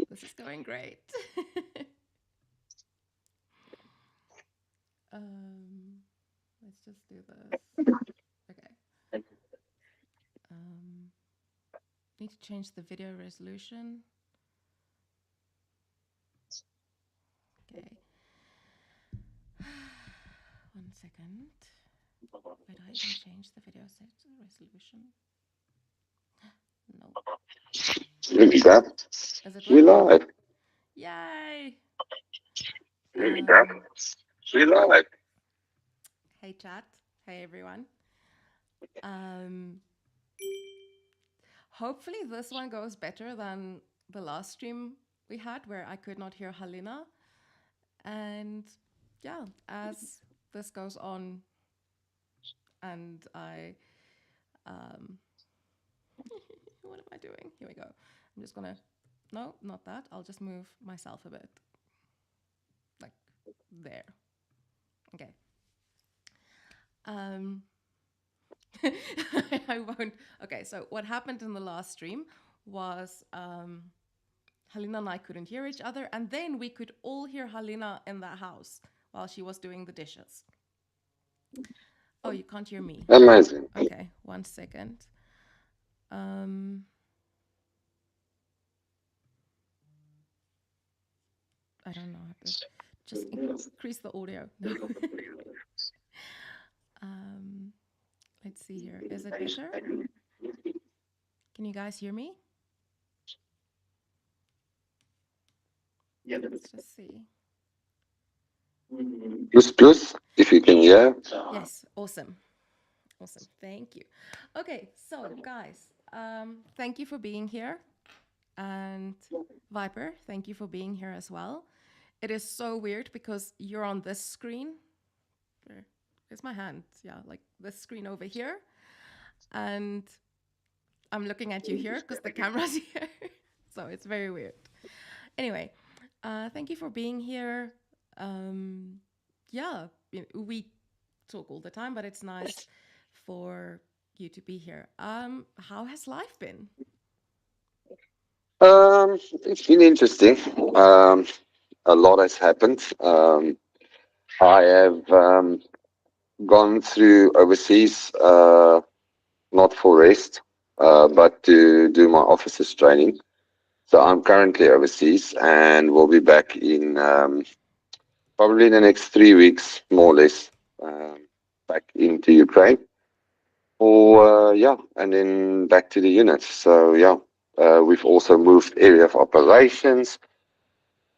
This is going great. Let's just do this. Okay. Um, Need to change the video resolution. Okay. 1 second. Did I even change the video resolution? No. Look at that. Is it We working? live. Yay! Look at that. We live. Hey chat. Hey everyone. Um, Hopefully this one goes better than the last stream we had where I could not hear Halina. And yeah, as this goes on and I what am I doing? Here we go. I'm just gonna no, not that. I'll just move myself a bit. Like there. Okay. Um I won't. Okay, so what happened in the last stream was Halina and I couldn't hear each other, and then we could all hear Halina in the house while she was doing the dishes. Oh, you can't hear me. Amazing. Okay, 1 second. I don't know how to just increase the audio. No. Let's see here. Is it better? Can you guys hear me? Let's just see. Plus plus, if you can hear. Yes, awesome. Awesome. Thank you. Okay, so guys, thank you for being here. And Viper, thank you for being here as well. It is so weird because you're on this screen. Where's my hand? Yeah, like this screen over here. And I'm looking at you here because the camera's here. So it's very weird. Anyway, thank you for being here. Yeah, we talk all the time, but it's nice for you to be here. How has life been? It's been interesting. A lot has happened. I have gone through overseas, not for rest, but to do my officers training. So I'm currently overseas and will be back in probably the next 3 weeks, more or less, back into Ukraine. Or yeah, and then back to the unit. So yeah, we've also moved area of operations,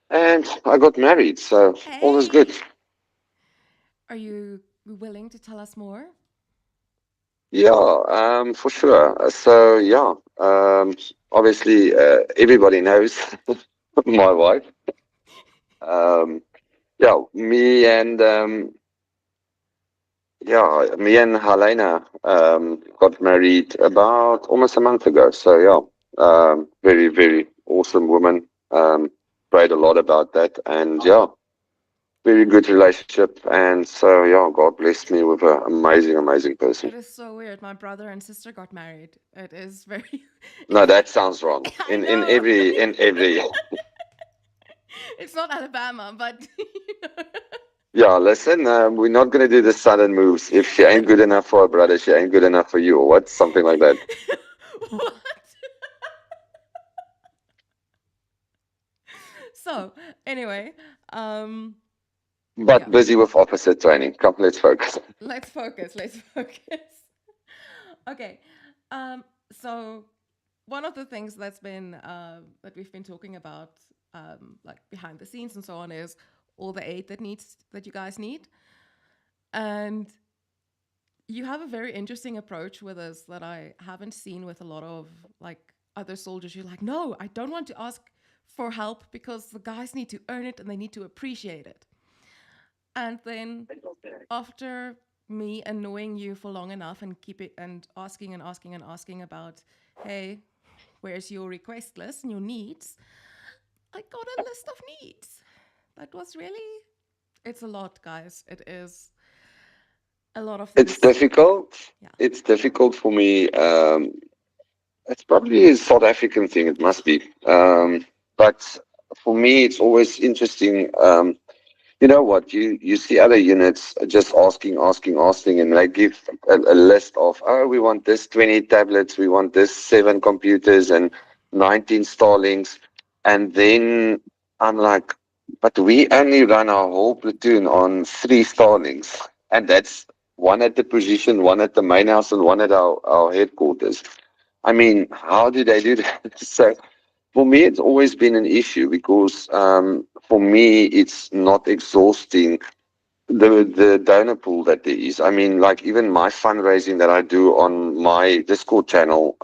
and I got married. So all is good. Hey, are you willing to tell us more? Yeah, for sure. So yeah, obviously everybody knows my wife. Yeah, me and Helena got married about almost a month ago. So yeah, very very awesome woman. Prayed a lot about that, and yeah, very good relationship. And so yeah, God blessed me with an amazing amazing person. It is so weird. My brother and sister got married. It is very. No, that sounds wrong. I In know. every It's not Alabama, but yeah. Listen, we're not gonna do the sudden moves. If she ain't good enough for her brother, she ain't good enough for you, or what? Something like that. what? So anyway, um, But yeah. busy with opposite training. Come, let's focus. Let's focus. Let's focus. Okay. Um, so one of the things that's been that we've been talking about, like behind the scenes and so on, is all the aid that you guys need, and you have a very interesting approach with us that I haven't seen with a lot of like other soldiers. You're like, no, I don't want to ask for help because the guys need to earn it and they need to appreciate it. And then after me annoying you for long enough and keep it and asking and asking and asking about, hey, where's your request list and your needs? I got a list of needs. That was really, it's a lot, guys. It is a lot of It's things. difficult. Yeah. It's difficult for me. It's probably a South African thing. It must be. But for me, it's always interesting. You know what? You see other units just asking, and they give a list of, oh, we want this 20 tablets, we want this 7 computers and 19 Starlinks, and then I'm like, but we only run our whole platoon on 3 Starlinks, and that's one at the position, one at the main house, and one at our headquarters. I mean, how do they do that? So for me, it's always been an issue because for me, it's not exhausting the donor pool that there is. I mean, like even my fundraising that I do on my Discord channel,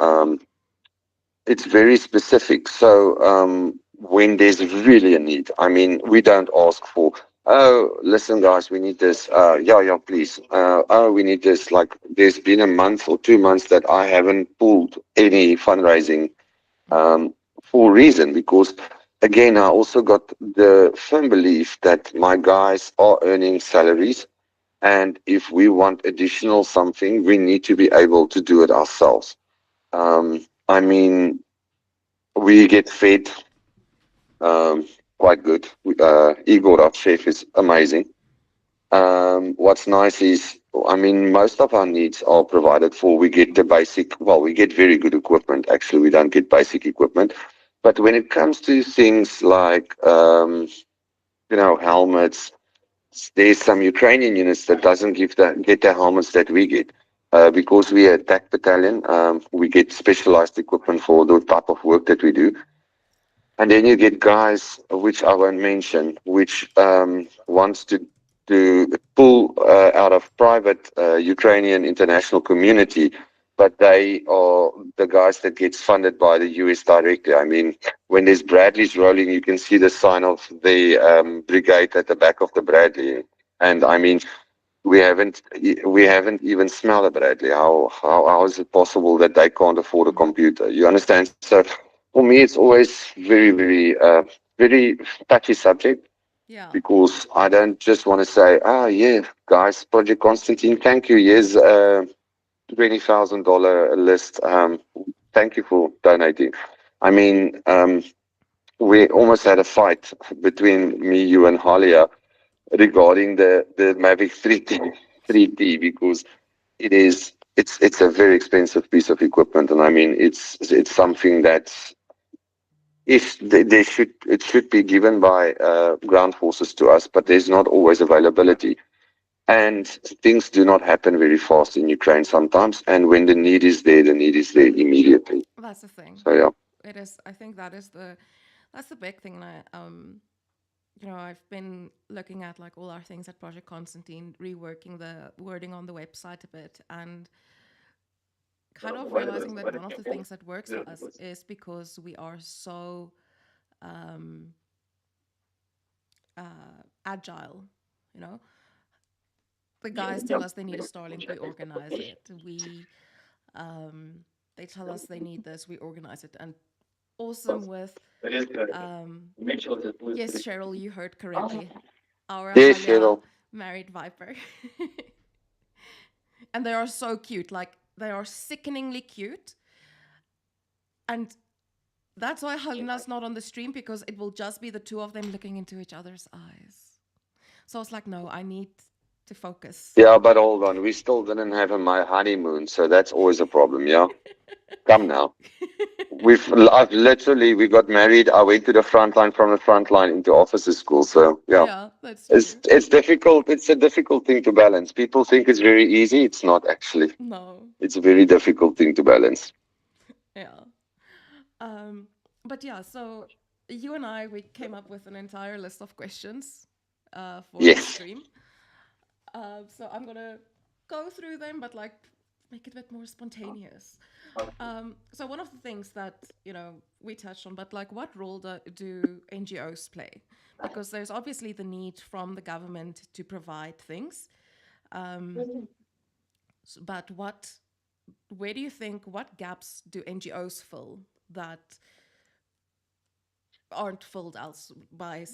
it's very specific. So when there's really a need, I mean, we don't ask for, oh, listen, guys, we need this. Yeah, please. Oh, we need this. Like there's been a month or 2 months that I haven't pulled any fundraising for a reason, because again, I also got the firm belief that my guys are earning salaries, and if we want additional something, we need to be able to do it ourselves. I mean, we get fed quite good. Igor, our chef, is amazing. What's nice is, I mean, most of our needs are provided for. We get the basic, well, we get very good equipment. Actually, we don't get basic equipment. But when it comes to things like, helmets, there's some Ukrainian units that doesn't get the helmets that we get. Because we are a TAC battalion, we get specialized equipment for the type of work that we do. And then you get guys, which I won't mention, which wants to pull out of private Ukrainian international community, but they are the guys that gets funded by the US directly. I mean, when there's Bradleys rolling, you can see the sign of the brigade at the back of the Bradley. And I mean, we haven't even smelled a Bradley. How is it possible that they can't afford a computer? You understand? So for me, it's always very touchy subject, Yeah. because I don't just want to say, yeah, guys, Project Constantine, thank you. Here's a $20,000 list. Thank you for donating. I mean, we almost had a fight between me, you, and Halia regarding the Mavic 3T because it's a very expensive piece of equipment, and I mean it's something that if they should it should be given by ground forces to us, but there's not always availability, and things do not happen very fast in Ukraine sometimes. And when the need is there, the need is there immediately. That's the thing. So yeah, It is. I think that's the big thing. And I've been looking at like all our things at Project Constantine, reworking the wording on the website a bit, and kind of realizing that one of the things that works for us is because we are so um, agile. You know, the guys tell us they need a Starlink, we organize it. They tell us they need this, we organize it. And awesome with yes, Cheryl, you heard correctly. Our there's Halia Cheryl. married Viper. And they are so cute. Like, they are sickeningly cute. And that's why Halina's not on the stream, because it will just be the two of them looking into each other's eyes. So I was like, no, I need to focus. Yeah, but hold on, we still didn't have my honeymoon, so that's always a problem. Yeah, come now. I've literally, we got married. I went to the front line, from the front line into officer school. So yeah, Yeah, that's it's true. it's difficult. It's a difficult thing to balance. People think it's very easy. It's not actually. No. It's a very difficult thing to balance. Yeah. Um, but yeah, so you and I, we came up with an entire list of questions for this Yes. stream. So I'm gonna go through them, but like make it a bit more spontaneous. So one of the things that we touched on, but like, what role do NGOs play? Because there's obviously the need from the government to provide things, but where do you think, what gaps do NGOs fill that aren't filled else by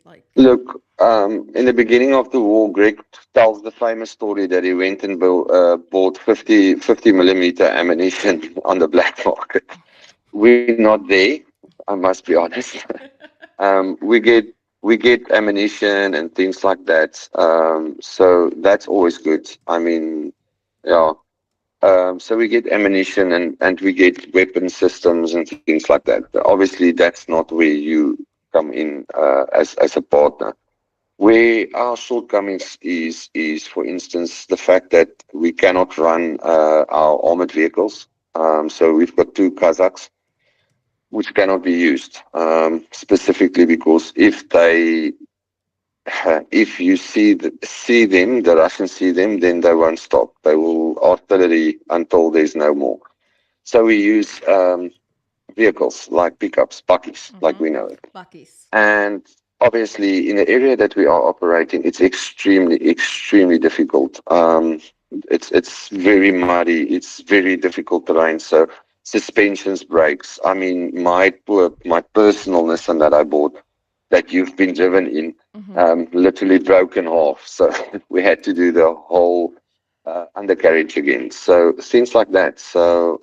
like? Look, in the beginning of the war, Greg tells the famous story that he went and bought 50 millimeter ammunition on the black market. We're not there. I must be honest. We get ammunition and things like that. So that's always good. I mean, yeah. So we get ammunition and we get weapon systems and things like that. But obviously, that's not where you come in as a partner. Where our shortcomings is, for instance, the fact that we cannot run our armored vehicles. So we've got two Kazakhs which cannot be used, specifically because if you see them, the Russians see them, then they won't stop. They will artillery until there's no more. So we use vehicles like pickups, buckies, like Mm-hmm. we know it. Buckies. And obviously, in the area that we are operating, it's extremely difficult. It's very muddy. It's very difficult terrain. So suspensions breaks. I mean, my personal Nissan that I bought, that you've been driven in, Mm-hmm. literally broke in half. So we had to do the whole undercarriage again. So things like that. So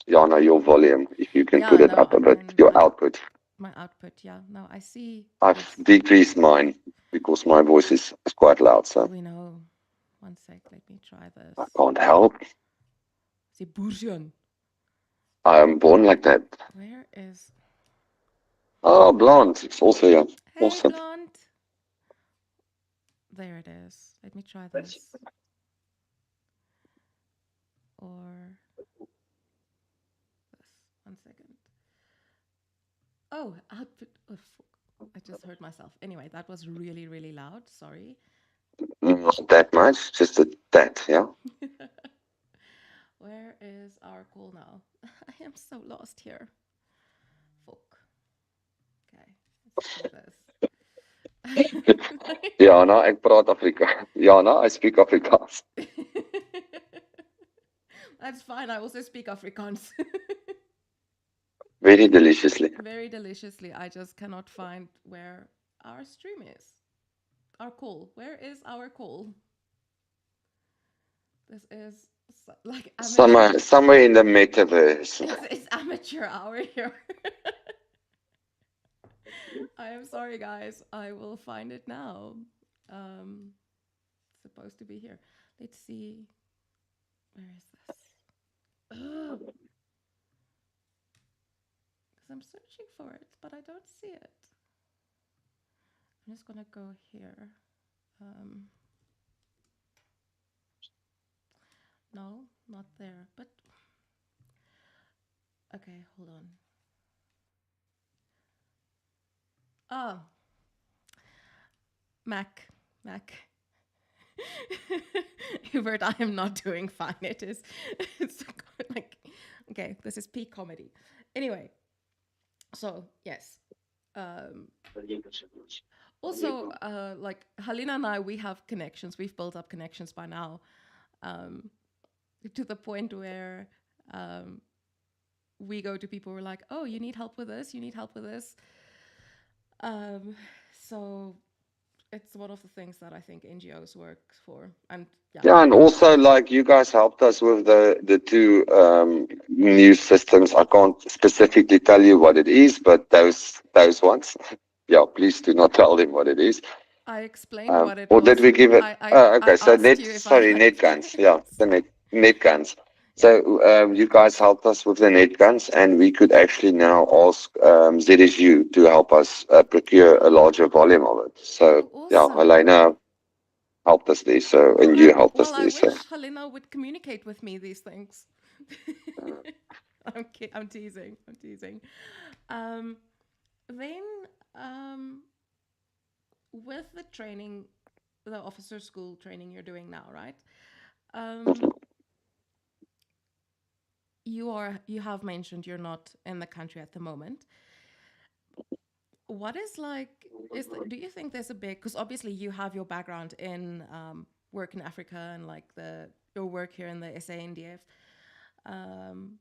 Jana, your volume, if you can put Yeah, it no, up I a bit, can. your output. My output. Yeah, no, I see that I've it's. decreased mine because my voice is quite loud, so We know. One sec. Let me try I this. can't help. Sebastian. I am born like that. Where is? Oh, blonde. It's also yeah. Hey, Awesome. blonde. There it is. Let me try this. Or this. One second. Oh, output. Oh, fuck. I just heard myself. Anyway, that was really, really loud. Sorry. Not that much, just a that, yeah. Where is our call now? I am so lost here. Fuck. Okay, let's do this. Jana, ek praat Afrika. Jana, I speak Afrikaans. That's fine. I also speak Afrikaans. Very deliciously. Very deliciously. I just cannot find where our stream is. Our call. Where is our call? This is like amateur. Somewhere in the metaverse. It's amateur hour here. I am sorry, guys. I will find it now. Um, it's supposed to be here. Let's see. Where is this? Because I'm searching for it, but I don't see it. I'm just gonna go here. Um, no, not there. But okay, hold on. Oh, Mac. Hubert, I am not doing fine. It is. It's like okay. This is peak comedy. Anyway, so yes. Um, Also, like Halina and I, we have connections. We've built up connections by now, um, to the point where we go to people who are like, "Oh, you need help with this. You need help with this." So it's one of the things that I think NGOs work for, and yeah, Yeah, and also like you guys helped us with the two new systems. I can't specifically tell you what it is, but those ones. Yeah, please do not tell them what it is. I explained what it Or did was. we give it? I Okay, so asked you if I net had guns. Yeah, the net guns. yeah. So you guys helped us with the net guns, and we could actually now ask ZSU to help us procure a larger volume of it. Oh, So yeah, awesome. Elena helped us there. So and you helped us I there. So wish Helena would communicate with me these things. I'm teasing. I'm teasing. Um, then, um, with the training, the officer school training you're doing now, right? Um, you have mentioned you're not in the country at the moment. What is like? Do you think there's a big? Because obviously you have your background in work in Africa and like your work here in the SANDF. Um,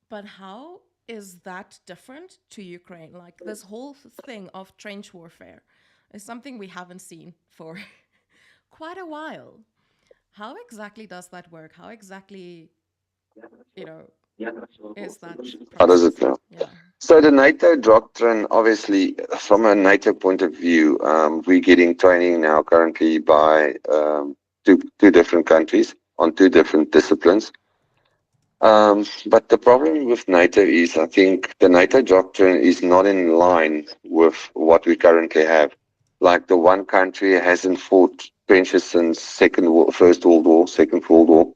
but how is that different to Ukraine? Like this whole thing of trench warfare is something we haven't seen for quite a while. How exactly does that work? How exactly, you know, is that how does it process? feel? Yeah. So the NATO doctrine, obviously, from a NATO point of view, we're getting training now currently by two different countries on two different disciplines. But the problem with NATO is, I think the NATO doctrine is not in line with what we currently have. Like the one country hasn't fought trenches since First World War, Second World War.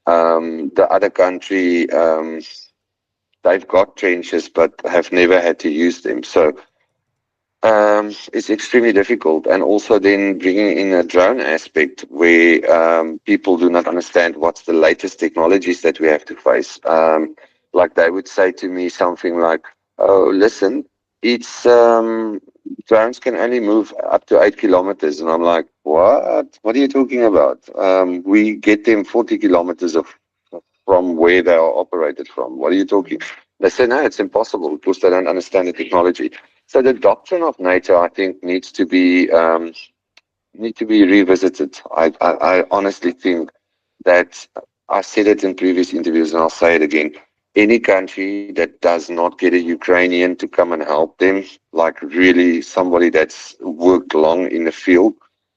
The other country, they've got trenches but have never had to use them. So it's extremely difficult. And also then bringing in a drone aspect where people do not understand what's the latest technologies that we have to face. Like they would say to me something like, oh, listen, it's drones can only move up to 8 kilometers. And I'm like, what? What are you talking about? We get them 40 kilometers from where they are operated from. What are you talking? Mm-hmm. They say, no, it's impossible because they don't understand the technology. So the doctrine of NATO, I think, need to be revisited. I honestly think that I said it in previous interviews, and I'll say it again. Any country that does not get a Ukrainian to come and help them, like really somebody that's worked long in the field,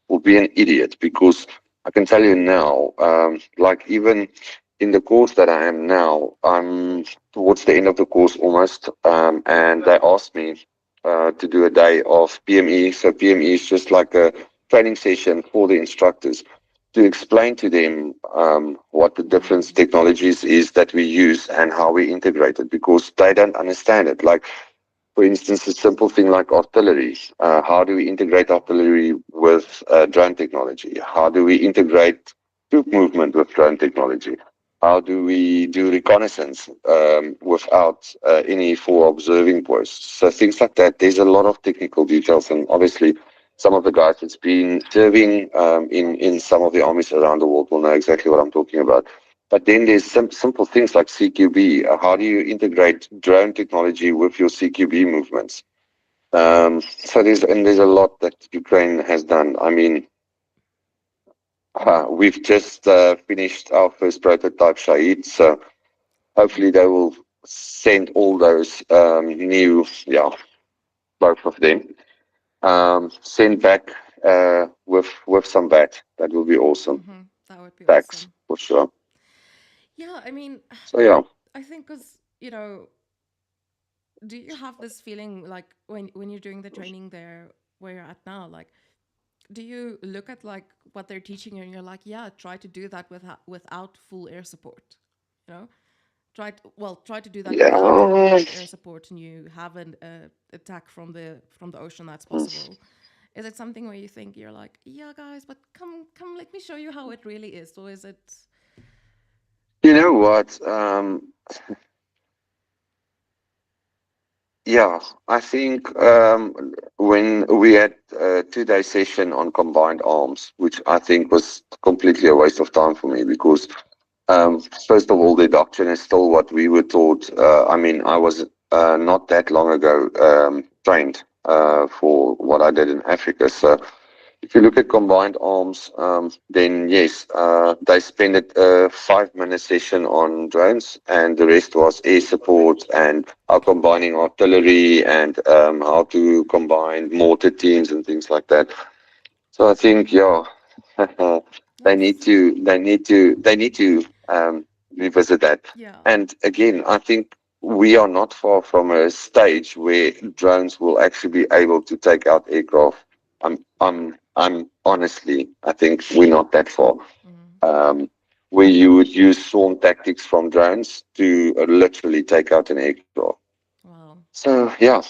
will be an idiot. Because I can tell you now, like even in the course that I am now, I'm towards the end of the course almost, and they asked me to do a day of PME. So PME is just like a training session for the instructors to explain to them what the different Mm-hmm. technologies is that we use and how we integrate it because they don't understand it. Like, for instance, a simple thing like artillery. How do we integrate artillery with drone technology? How do we integrate troop movement with drone technology? How do we do reconnaissance without any for observing posts? So things like that. There's a lot of technical details, and obviously, some of the guys that's been serving in some of the armies around the world will know exactly what I'm talking about. But then there's some simple things like CQB. How do you integrate drone technology with your CQB movements? So there's a lot that Ukraine has done. I mean, Mm-hmm. we've just finished our first prototype Shahid, so hopefully they will send all those new, yeah, both of them, send back with some bat. That will be awesome. Mm-hmm. That would be Thanks awesome. for sure. Yeah, I mean, So yeah, I think because, do you have this feeling like when you're doing the training there where you're at now, like, do you look at like what they're teaching you and you're like, yeah, try to do that without full air support, you know? Try to do that without yeah. having air support and you have an attack from the ocean that's possible. Is it something where you think you're like, yeah, guys, but come, let me show you how it really is, or is it? You know what? Yeah, I think when we had a 2 day session on combined arms, which I think was completely a waste of time for me because, first of all, the doctrine is still what we were taught. I mean, I was not that long ago trained for what I did in Africa. So if you look at combined arms, then yes, they spent a 5 minute session on drones, and the rest was air support and how combining artillery and how to combine mortar teams and things like that. So I think, yeah, That's they need to revisit that. yeah. And again, I think we are not far from a stage where drones will actually be able to take out aircraft. I'm honestly, I think we're not that far. Mm, Um, where you would use swarm tactics from drones to literally take out an aircraft. wow. So yeah,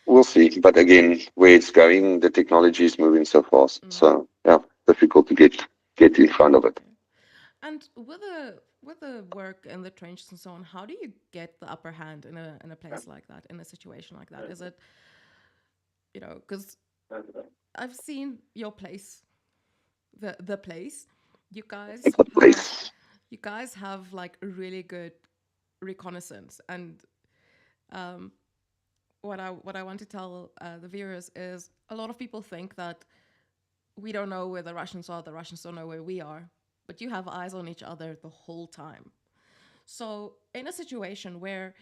we'll see. But again, where it's going, the technology is moving so fast. Mm, So yeah, difficult to get in front of it. okay. And with the work and the trenches and so on, how do you get the upper hand in a place like that, in a situation like that? Is it, because I've seen your place, the place. You guys have Please. you guys have like a really good reconnaissance, and um, what I want to tell the viewers is a lot of people think that we don't know where the Russians are, the Russians don't know where we are, but you have eyes on each other the whole time. So in a situation where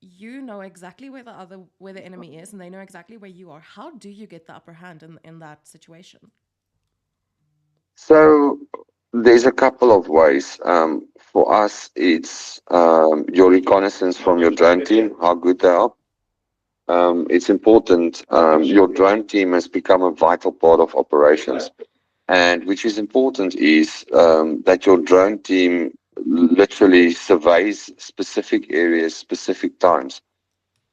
you know exactly where the enemy is, and they know exactly where you are. How do you get the upper hand in that situation? So there's a couple of ways. For us, it's your reconnaissance from your drone team, how good they are. It's important. Your drone team has become a vital part of operations. And which is important is that your drone team literally surveys specific areas, specific times,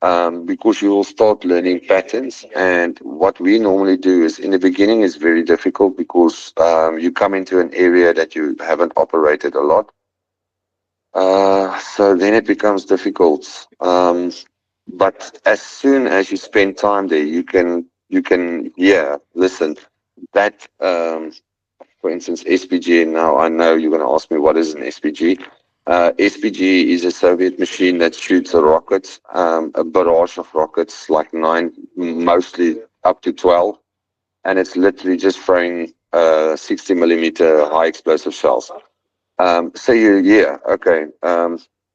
because you will start learning patterns. And what we normally do is in the beginning is very difficult because you come into an area that you haven't operated a lot. So then it becomes difficult. But as soon as you spend time there, you can listen that. For instance, SPG. Now I know you're going to ask me what is an SPG. SPG is a Soviet machine that shoots a rocket, a barrage of rockets, like nine, mostly up to 12, and it's literally just throwing 60 millimeter high explosive shells. So okay,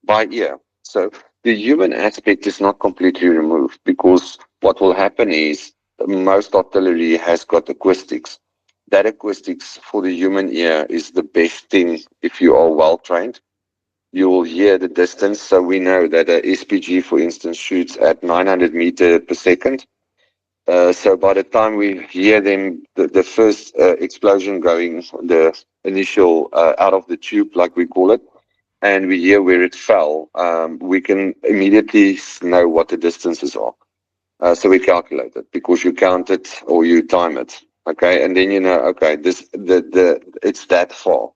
by ear. So the human aspect is not completely removed because what will happen is most artillery has got acoustics. That acoustics for the human ear is the best thing if you are well trained. You will hear the distance. So we know that a SPG, for instance, shoots at 900 meter per second. So by the time we hear them, the first explosion going, the initial out of the tube, like we call it, and we hear where it fell, we can immediately know what the distances are. So we calculate it because you count it or you time it. Okay, and then you know, okay, the it's that far.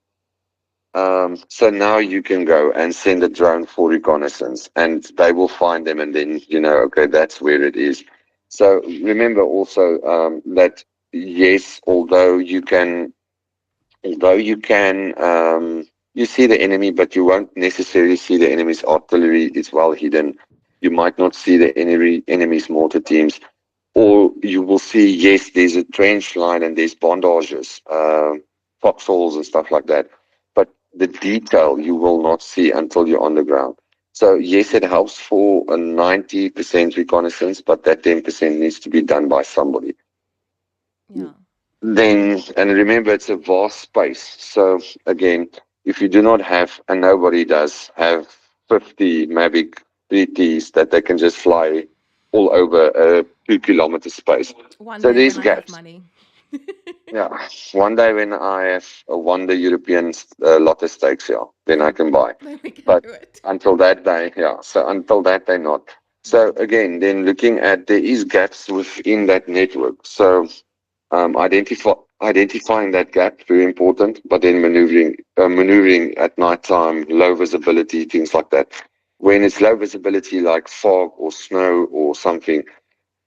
So now you can go and send a drone for reconnaissance, and they will find them, and then you know, okay, that's where it is. So remember also that yes, although you see the enemy, but you won't necessarily see the enemy's artillery. It's well hidden. You might not see the enemy's mortar teams, or you will see, yes, there's a trench line and there's bondages, foxholes and stuff like that. But the detail you will not see until you're on the ground. So yes, it helps for a 90% reconnaissance, but that 10% needs to be done by somebody. Yeah. Then, and remember, it's a vast space. So again, if you do not have, and nobody does, have 50 Mavic 3Ts that they can just fly all over a 2 kilometer space. One So day there's when I have gaps. money. Yeah, one day when I have won the European lotto stakes, yeah, then I can buy. Then we can But do it. until that day, yeah. So until that day, not. So again, then looking at there is gaps within that network. So identifying that gap, very important, but then maneuvering at nighttime, low visibility, things like that. When it's low visibility, like fog or snow or something,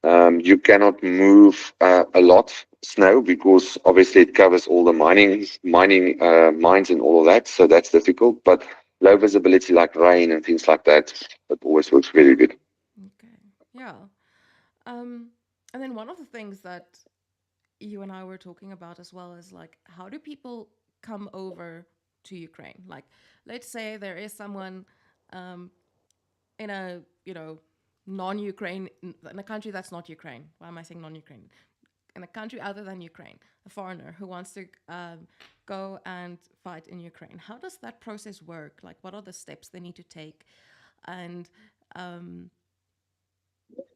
you cannot move a lot snow because obviously it covers all the mines and all of that, so that's difficult. But low visibility, like rain and things like that, it always works very good. Okay. Yeah. Um, and then one of the things that you and I were talking about as well is like, how do people come over to Ukraine? Like, let's say there is someone um, in a, non-Ukraine, in a country that's not Ukraine. Why am I saying non-Ukraine? In a country other than Ukraine, a foreigner who wants to go and fight in Ukraine. How does that process work? Like, what are the steps they need to take? And um,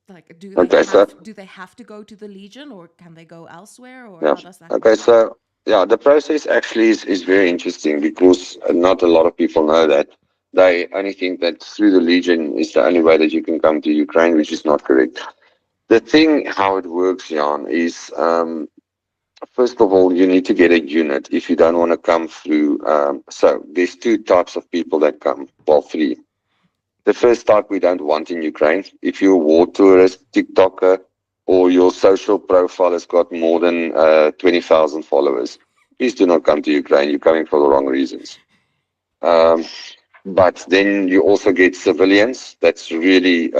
like, Okay, so do they have to go to the Legion, or can they go elsewhere, or yeah. how does that Okay, work? so yeah, the process actually is very interesting because not a lot of people know that. They only think that through the Legion is the only way that you can come to Ukraine, which is not correct. The thing how it works, Jan, is first of all you need to get a unit if you don't want to come through. So there's two types of people that come. Well, three. The first type we don't want in Ukraine. If you're a war tourist, TikToker, or your social profile has got more than 20,000 followers, please do not come to Ukraine. You're coming for the wrong reasons. Um, but then you also get civilians. That's really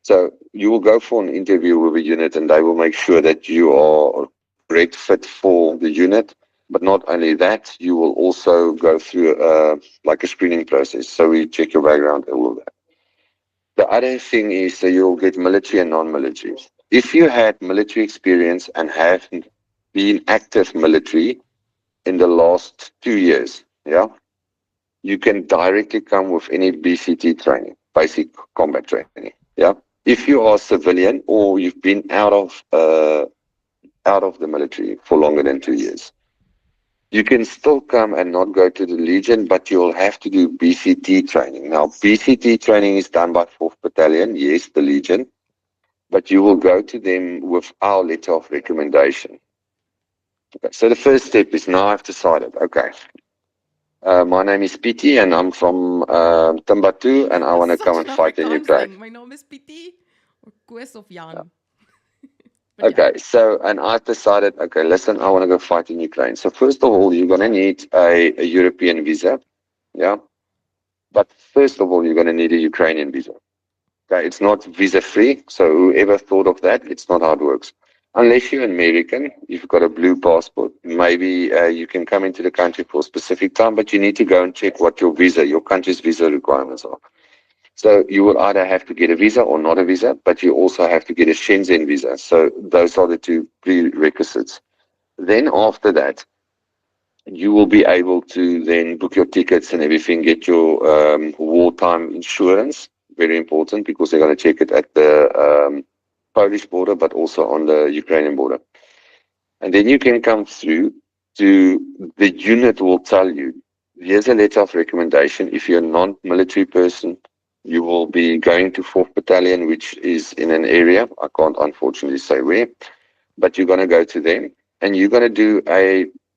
so you will go for an interview with a unit, and they will make sure that you are a correct fit for the unit. But not only that, you will also go through like a screening process. So we check your background and all of that. The other thing is that you'll get military and non-military. If you had military experience and have been active military in the last 2 years, yeah, you can directly come with any BCT training, basic combat training. Yeah. If you are civilian or you've been out of the military for longer than 2 years, you can still come and not go to the Legion, but you'll have to do BCT training. Now, BCT training is done by 4th Battalion, yes, the Legion, but you will go to them with our letter of recommendation. Okay, so the first step is now I've decided, okay, my name is Piti and I'm from Timbuktu and I want to come Such and an fight in Afrikaans Ukraine. thing. My name is Piti or Koos of Yeah. Jan. But yeah. Okay, so, and I've decided, okay, listen, I want to go fight in Ukraine. So first of all, you're going to need a European visa. Yeah. But first of all, you're going to need a Ukrainian visa. Okay, it's not visa free. So whoever thought of that, it's not how it works. Unless you're American, you've got a blue passport, maybe you can come into the country for a specific time, but you need to go and check what your country's visa requirements are. So you will either have to get a visa or not a visa, but you also have to get a Shenzhen visa. So those are the two prerequisites. Then after that, you will be able to then book your tickets and everything, get your wartime insurance. Very important because they're going to check it at the Polish border, but also on the Ukrainian border. And then you can come through to the unit will tell you, here's a letter of recommendation. If you're a non-military person, you will be going to 4th Battalion, which is in an area, I can't unfortunately say where, but you're going to go to them and you're going to do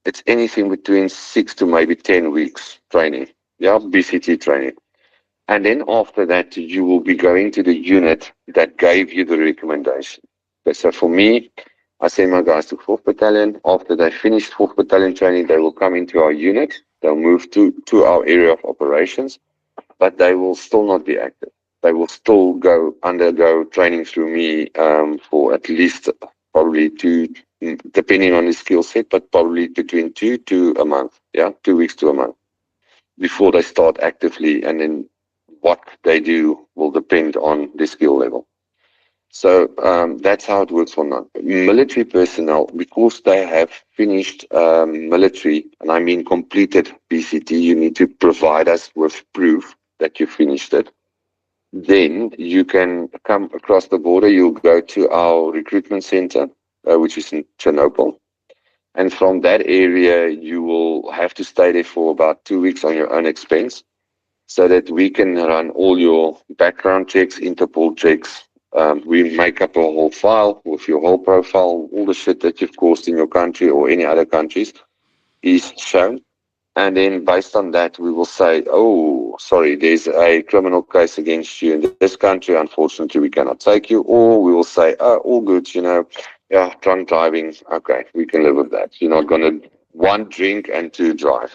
it's anything between 6 to maybe 10 weeks training. Yeah, BCT training. And then after that, you will be going to the unit that gave you the recommendation. Okay, so for me, I send my guys to 4th Battalion. After they finish 4th Battalion training, they will come into our unit. They'll move to our area of operations, but they will still not be active. They will still undergo training through me for at least probably two, depending on the skill set, but probably between 2 to a month. Yeah, 2 weeks to a month before they start actively, and then what they do will depend on the skill level. So that's how it works for military personnel. Because they have finished military, and I mean completed BCT, you need to provide us with proof that you finished it. Then you can come across the border. You'll go to our recruitment center, which is in Chernobyl. And from that area, you will have to stay there for about 2 weeks on your own expense so that we can run all your background checks, Interpol checks. We make up a whole file with your whole profile, all the shit that you've caused in your country or any other countries is shown. And then based on that, we will say, oh, sorry, there's a criminal case against you in this country. Unfortunately, we cannot take you. Or we will say, oh, all good, yeah, drunk driving. Okay, we can live with that. You're not going to, one, drink and two, drive.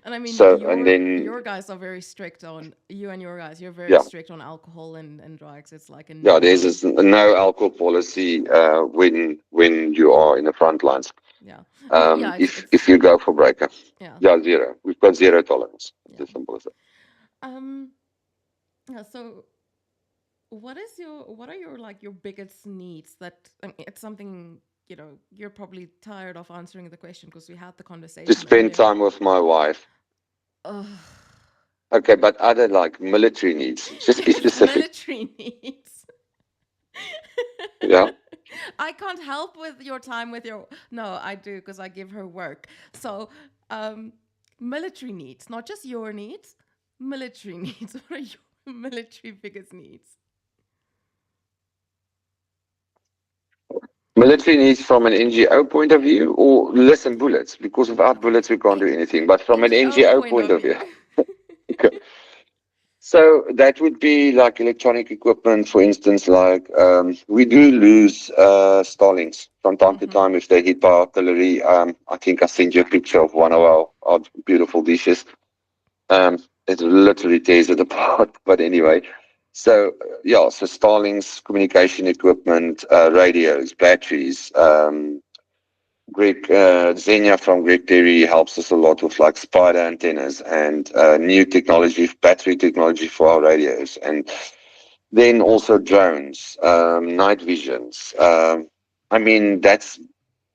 And I mean, And then, your guys are very strict on you and your guys. You're very yeah, strict on alcohol and drugs. It's like a yeah, no. there's a no alcohol policy when you are in the front lines. Yeah, no, yeah, If you go for breaker, yeah, yeah, zero. We've got zero tolerance. It's yeah. as simple as that. Um, yeah. So, what are your like your biggest needs? That I mean, it's something you're probably tired of answering the question because we had the To conversation spend earlier. time with my wife. Ugh. Okay, but other like military needs. Just be specific. Military needs. Yeah. I can't help with your time with your. No, I do because I give her work. So, um, military needs, not just your needs. Military needs. What are your military biggest needs? Military needs from an NGO point of view, or listen, bullets, because without bullets we can't do anything. But from an NGO NGO point point of of view, view. okay. So that would be like electronic equipment, for instance. Like we do lose Starlings from time to Mm-hmm. time if they hit by artillery. I think I sent you a picture of one of our beautiful dishes. It literally tears it apart. But anyway, so yeah, so Starlings, communication equipment, radios, batteries. Greg Xenia from Greg Terry helps us a lot with like spider antennas and new technology, battery technology for our radios. And Then also drones, night visions. I mean, that's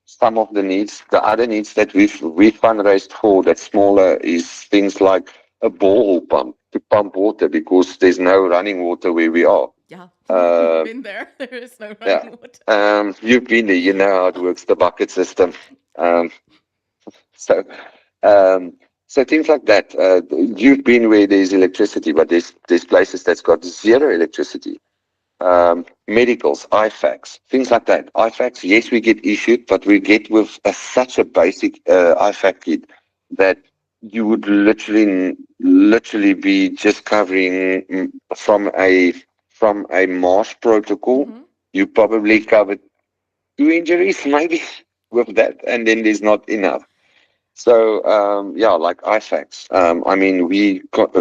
some of the needs. The other needs that we've fundraised for that's smaller is things like a borehole pump to pump water because there's no running water where we are. Yeah, we've Uh, been there. There is no yeah. running water. You've been there, you know how it works, the bucket system. Um, so, um, so things like that. You've been where there's electricity, but there's places that's got zero electricity. Medicals, IFACs, things like that. IFACs, yes, we get issued, but we get with such a basic IFAC kit that you would literally be just covering from a MARS protocol. Mm-hmm. You probably covered two injuries maybe with that, and then there's not enough. So yeah, like IFACs. I mean,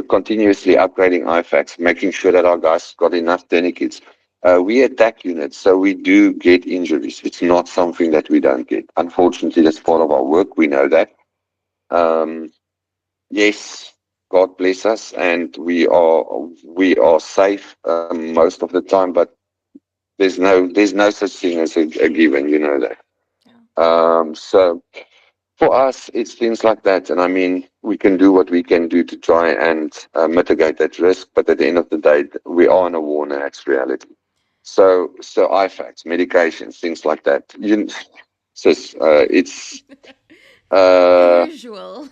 continuously upgrading IFACs, making sure that our guys got enough tourniquets. We attack units, so we do get injuries. It's not something that we don't get. Unfortunately, that's part of our work. We know that. Um, yes, God bless us, and we are safe most of the time. But there's no such thing as a given. You know that. Yeah. So for us, it's things like that. And I mean, we can do what we can do to try and mitigate that risk. But at the end of the day, we are in a war now. That's reality. So IFACs, medications, things like that. It's The uh, usual.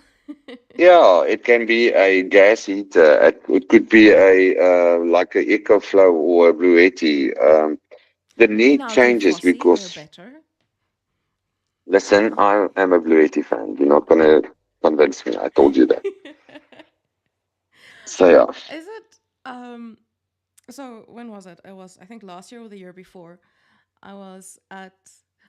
yeah, it can be a gas heater. It could be a like a EcoFlow or a Bluetti. The Maybe need now do changes Fosse, they're because better. listen, I am a Bluetti fan. You're not gonna convince me. I told you that. So yeah. Is it so when was it? It was I think last year or the year before. I was at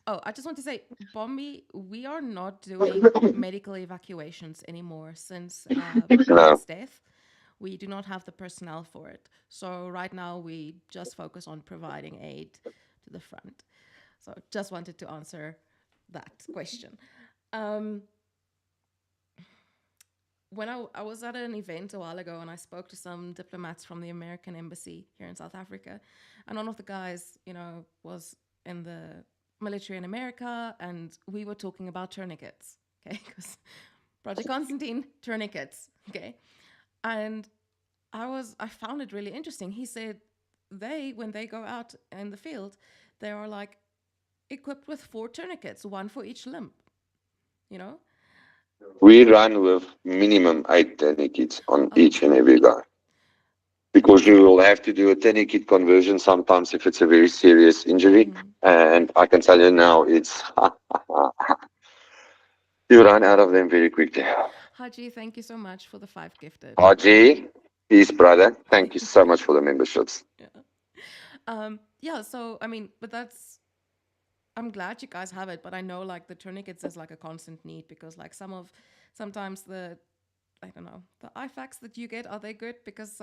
I just want to say, Bombi, we are not doing medical evacuations anymore since No. Matt's death. We do not have the personnel for it. So right now we just focus on providing aid to the front. So just wanted to answer that question. Um, when I was at an event a while ago and I spoke to some diplomats from the American embassy here in South Africa, and one of the guys, was in the military in America, and we were talking about tourniquets, okay? Because Project Constantine, tourniquets, okay? And I found it really interesting. He said when they go out in the field, they are like equipped with 4 tourniquets, one for each limb, you know? We run with minimum 8 tourniquets on Oh, each and every guy. Because you will have to do a tourniquet conversion sometimes if it's a very serious injury. mm-hmm. And I can tell you now, it's you run out of them very quickly. Haji, thank you so much for the 5 gifted. RG, peace, brother. Thank you so much for the memberships. Yeah. Yeah, so I mean, but I'm glad you guys have it, but I know like the tourniquets is like a constant need because like sometimes I don't know, the IFACs that you get, are they good? Because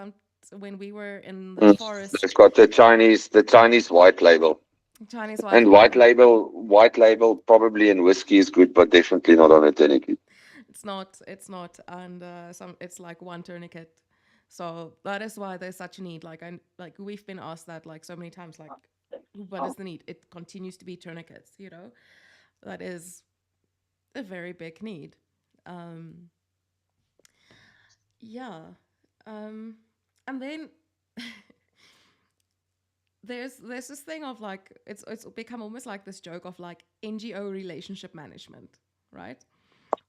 when we were in the Mm. forest, It's got the Chinese white label. Chinese white And white label, label, white label probably in whiskey is good, but definitely not on a tourniquet. it's not, and it's like one tourniquet. So that is why there's such a need. Like we've been asked that like so many times, like what is the need? It continues to be tourniquets, That is a very big need. Um, yeah. Um, and then there's this thing of like it's become almost like this joke of like NGO relationship management, right?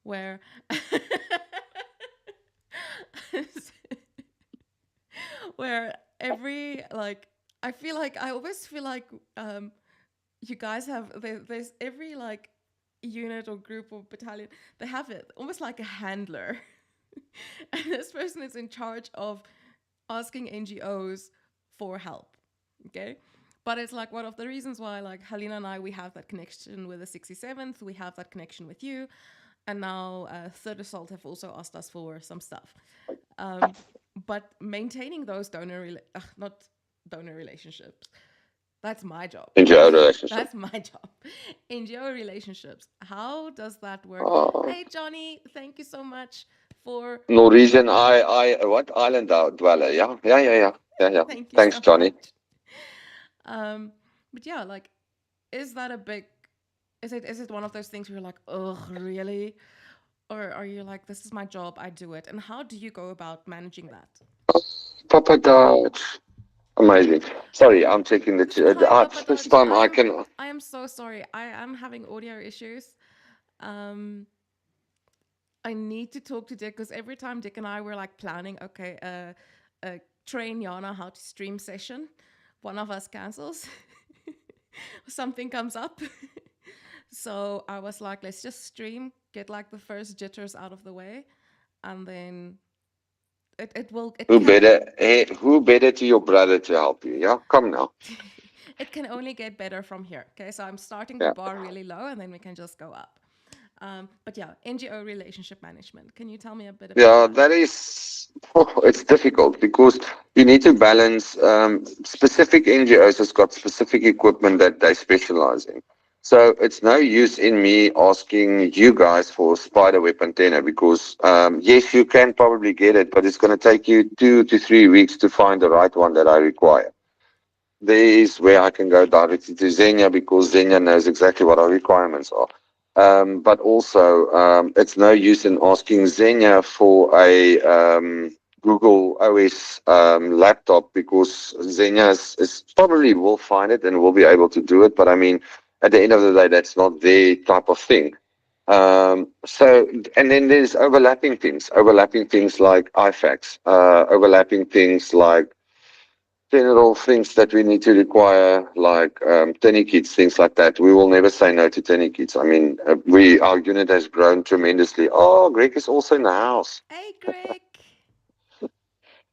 Where where every like I always feel like you guys have there's every like unit or group or battalion, they have it almost like a handler. And this person is in charge of asking NGOs for help. Okay. But it's like one of the reasons why like Helena and I, we have that connection with the 67th, we have that connection with you, and now Third Assault have also asked us for some stuff. Um, but maintaining those not donor relationships, that's my job. Into our relationship. That's my job. NGO relationships. How does that work? Oh. Hey, Johnny, thank you so much for. Norwegian, what island dweller? Yeah, yeah, yeah, yeah. Yeah, yeah. Thank you Thanks, so Johnny. much. Um, but yeah, like, is that a big? Is it one of those things where you're like, oh, really? Or are you like, this is my job, I do it? And how do you go about managing that? Papa God. Amazing. Sorry, I'm checking the It's chat. okay, Papa This Dodge. time I I am can. I am so sorry. I am having audio issues. Um, I need to talk to Dick because every time Dick and I were like planning, okay, train Jana how to stream session, one of us cancels, something comes up. So I was like, let's just stream, get like the first jitters out of the way, and then it Who can better? Who better to your brother to help you? Yeah, come now. it can only get better from here. Okay, so I'm starting the Yeah, bar really low, and then we can just go up. But yeah, NGO relationship management. Can you tell me a bit about yeah. that? That is. It's difficult because you need to balance. Specific NGOs has got specific equipment that they specialize in. So it's no use in me asking you guys for spider web antenna because yes, you can probably get it, but it's going to take you 2 to 3 weeks to find the right one that I require. There is where I can go directly to Xenia because Xenia knows exactly what our requirements are. But also, it's no use in asking Xenia for a Google OS laptop because Xenia is probably will find it and will be able to do it. But I mean, at the end of the day, that's not their type of thing. And then there's overlapping things like IFACs, overlapping things like general things that we need to require, like tourniquets, things like that. We will never say no to tourniquets. I mean, our unit has grown tremendously. Oh, Greg is also in the house. Hey, Greg.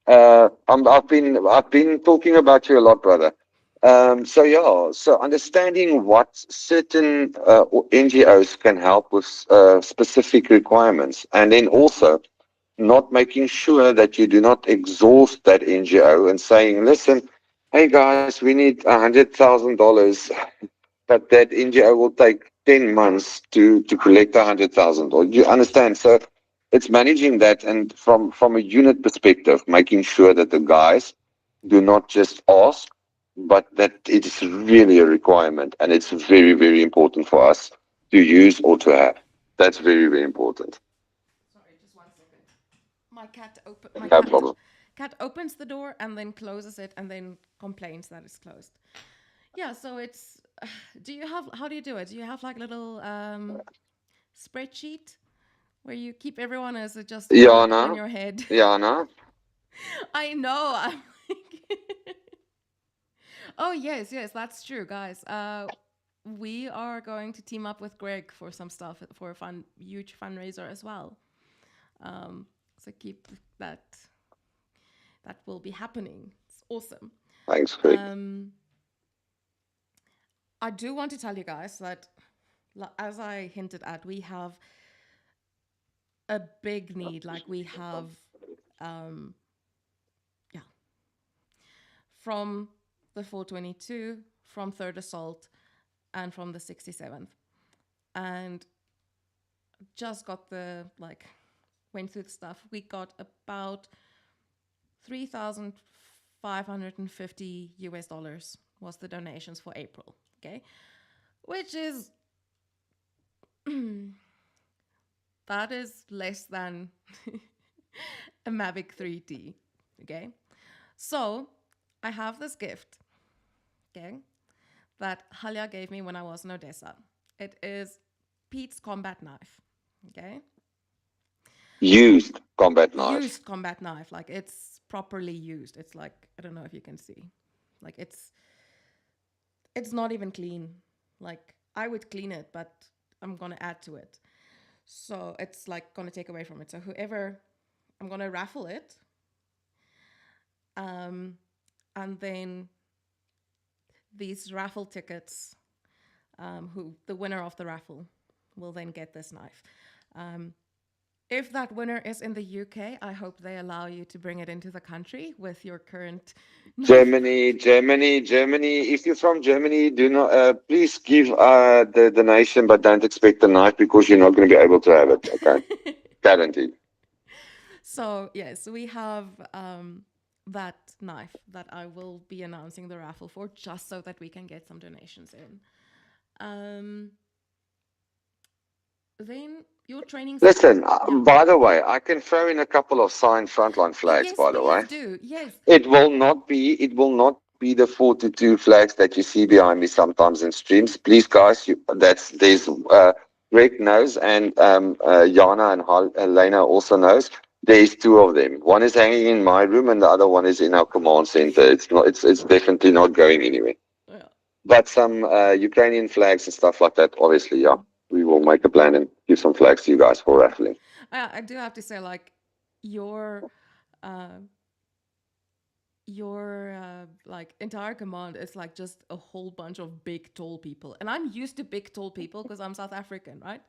I've been talking about you a lot, brother. So yeah, so understanding what certain NGOs can help with specific requirements, and then also not making sure that you do not exhaust that NGO and saying, listen, hey guys, we need $100,000, but that NGO will take 10 months to collect 100,000. Or you understand? So it's managing that, and from a unit perspective, making sure that the guys do not just ask, but that it is really a requirement, and it's very, very important for us to use or to have. That's very, very important. Sorry, just 1 second. My No problem. cat opens the door and then closes it and then complains that it's closed. Yeah, so it's do you have how do you do it? Do you have like a little spreadsheet where you keep everyone, as it just like Jana, on your head? Jana, I know. I'm like oh yes, yes, that's true, guys. We are going to team up with Greg for some stuff for a huge fundraiser as well. So keep that. That will be happening. It's awesome. thanks, Craig. Um, I do want to tell you guys that, as I hinted at, we have a big need. Like we have, yeah, from the 422, from Third Assault, and from the 67th, and just got the like went through the stuff. We got about 3,550 US dollars was the donations for April. Okay, which is that is less than a Mavic 3T. Okay, so I have this gift. Okay, that Halia gave me when I was in Odessa. It is Pete's combat knife. Okay, Used combat knife. used combat knife, like it's properly used. It's like I don't know if you can see, like it's not even clean. Like I would clean it, but I'm gonna add to it. So it's like gonna take away from it. So whoever I'm gonna raffle it, um, and then these raffle tickets, who the winner of the raffle will then get this knife. Um, if that winner is in the UK, I hope they allow you to bring it into the country with your current knife. Germany. If you're from Germany, do not please give the donation, but don't expect the knife because you're not going to be able to have it. Okay, guaranteed. So yes, we have that knife that I will be announcing the raffle for, just so that we can get some donations in. Um, then your training Listen, yeah. by the way, I can throw in a couple of signed frontline flags, Yes, by the please way. do. Yes. It will not be the 42 flags that you see behind me sometimes in streams. Please, guys, there's Greg knows, and Jana and Helena also knows. There's two of them. One is hanging in my room, and the other one is in our command center. It's not. It's definitely not going anywhere. Yeah. But some Ukrainian flags and stuff like that. Obviously, yeah, we will make a plan and give some flags to you guys for raffling. I do have to say, like, your uh, like entire command is like just a whole bunch of big tall people, and I'm used to big tall people because I'm South African, right?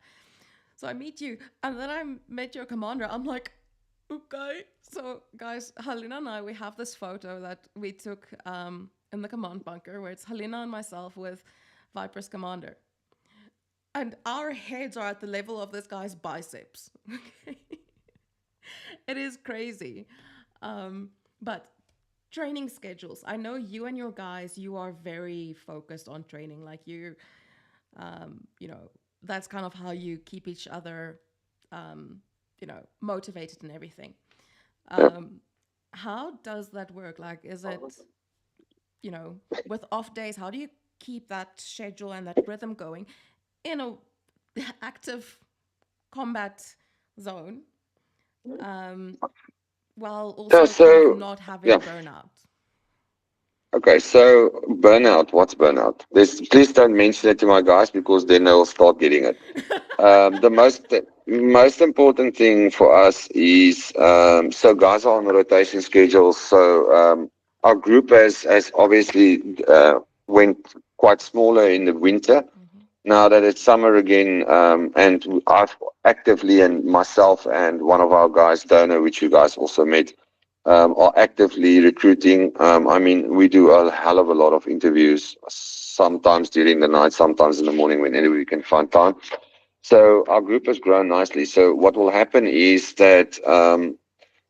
So I meet you, and then I met your commander. I'm like, okay. So guys, Halina and I, we have this photo that we took in the command bunker where it's Halina and myself with Viper's commander, and our heads are at the level of this guy's biceps. Okay, it is crazy. But training schedules. I know you and your guys, you are very focused on training. Like you know, that's kind of how you keep each other, motivated and everything. Yeah. Um, how does that work? Like, is it, with off days, how do you keep that schedule and that rhythm going in a active combat zone, um, while So, also kind of so not yeah. having burnout? Okay, so burnout. What's burnout? Please don't mention it to my guys because then they'll start getting it. The most important thing for us is so guys are on a rotation schedule. So our group has obviously went quite smaller in the winter. Mm-hmm. Now that it's summer again, and I've actively, and myself and one of our guys, Dona, which you guys also met, are actively recruiting. I mean, we do a hell of a lot of interviews, sometimes during the night, sometimes in the morning, whenever we can find time. So our group has grown nicely. So what will happen is that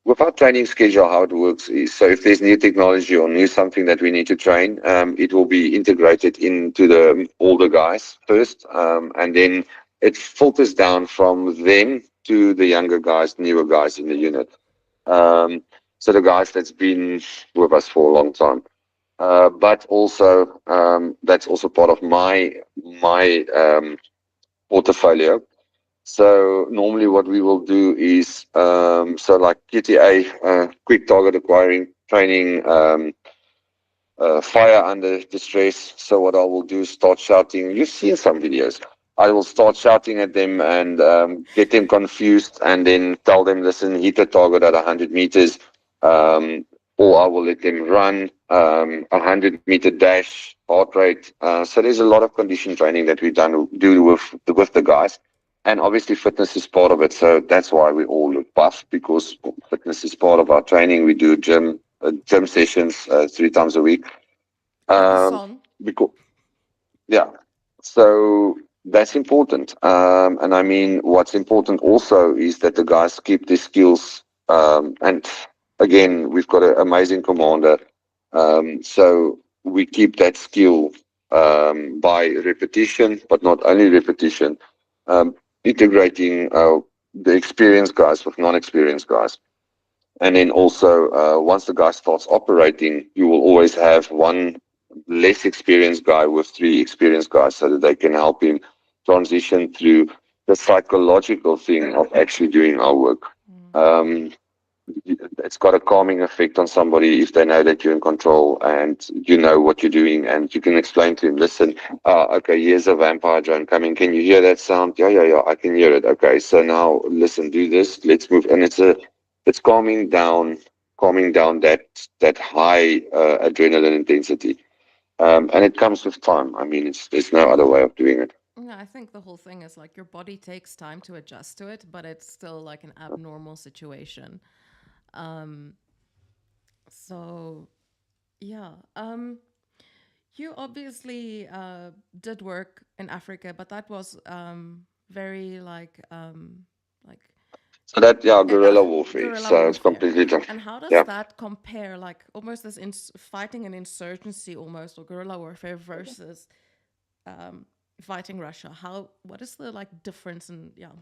with our training schedule, how it works is, so if there's new technology or new something that we need to train, it will be integrated into the older guys first, and then it filters down from them to the younger guys, newer guys in the unit. Um, so the guys that's been with us for a long time. But also that's also part of my portfolio. So normally what we will do is so like QTA, quick target acquiring training, fire under distress. So what I will do is start shouting. You've seen some videos. I will start shouting at them and get them confused, and then tell them, listen, hit the target at 100 meters, um, or I will let them run 100-meter dash, heart rate. So there's a lot of condition training that we do with the guys. And obviously, fitness is part of it. So that's why we all look buff, because fitness is part of our training. We do gym sessions 3 times a week. With a Um, song. because yeah, so that's important. And I mean, what's important also is that the guys keep their skills. And again, we've got an amazing commander. So we keep that skill by repetition, but not only repetition, um, integrating the experienced guys with non-experienced guys. And then also, once the guy starts operating, you will always have one less experienced guy with three experienced guys so that they can help him transition through the psychological thing of actually doing our work. Mm. Um, it's got a calming effect on somebody if they know that you're in control and you know what you're doing, and you can explain to him, listen, okay, here's a vampire drone coming. Can you hear that sound? Yeah, yeah, yeah, I can hear it. Okay, so now listen, do this. Let's move. And it's calming down that high adrenaline intensity, and it comes with time. I mean, there's no other way of doing it. Yeah, I think the whole thing is like your body takes time to adjust to it, but it's still like an abnormal situation. Um, so yeah. You obviously did work in Africa, but that was very like So that, yeah, guerrilla warfare. Guerrilla So it's warfare. completely different. And how does Yeah. that compare, like almost as fighting an insurgency almost, or guerrilla warfare versus fighting Russia? What is the like difference in, yeah.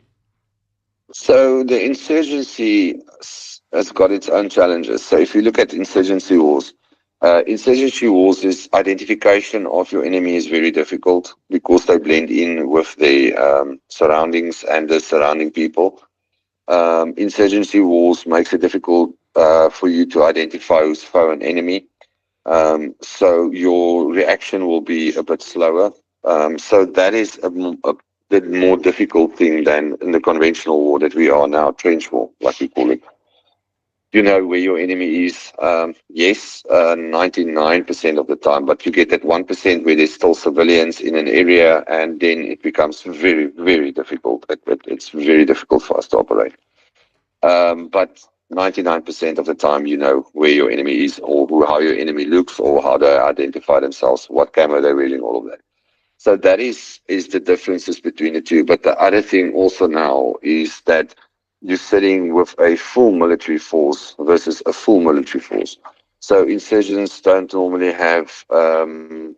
So the insurgency has got its own challenges. So if you look at insurgency wars is identification of your enemy is very difficult because they blend in with the surroundings and the surrounding people. Insurgency wars makes it difficult for you to identify who's foe and enemy. So your reaction will be a bit slower. So that is a bit more difficult thing than in the conventional war that we are now, trench war, like we call it. You know where your enemy is, yes, 99% of the time, but you get that 1% where there's still civilians in an area, and then it becomes very, very difficult. It's very difficult for us to operate. But 99% of the time, you know where your enemy is, or how your enemy looks, or how they identify themselves, what camera they're wearing, all of that. So that is the differences between the two. But the other thing also now is that you're sitting with a full military force versus a full military force. So insurgents don't normally have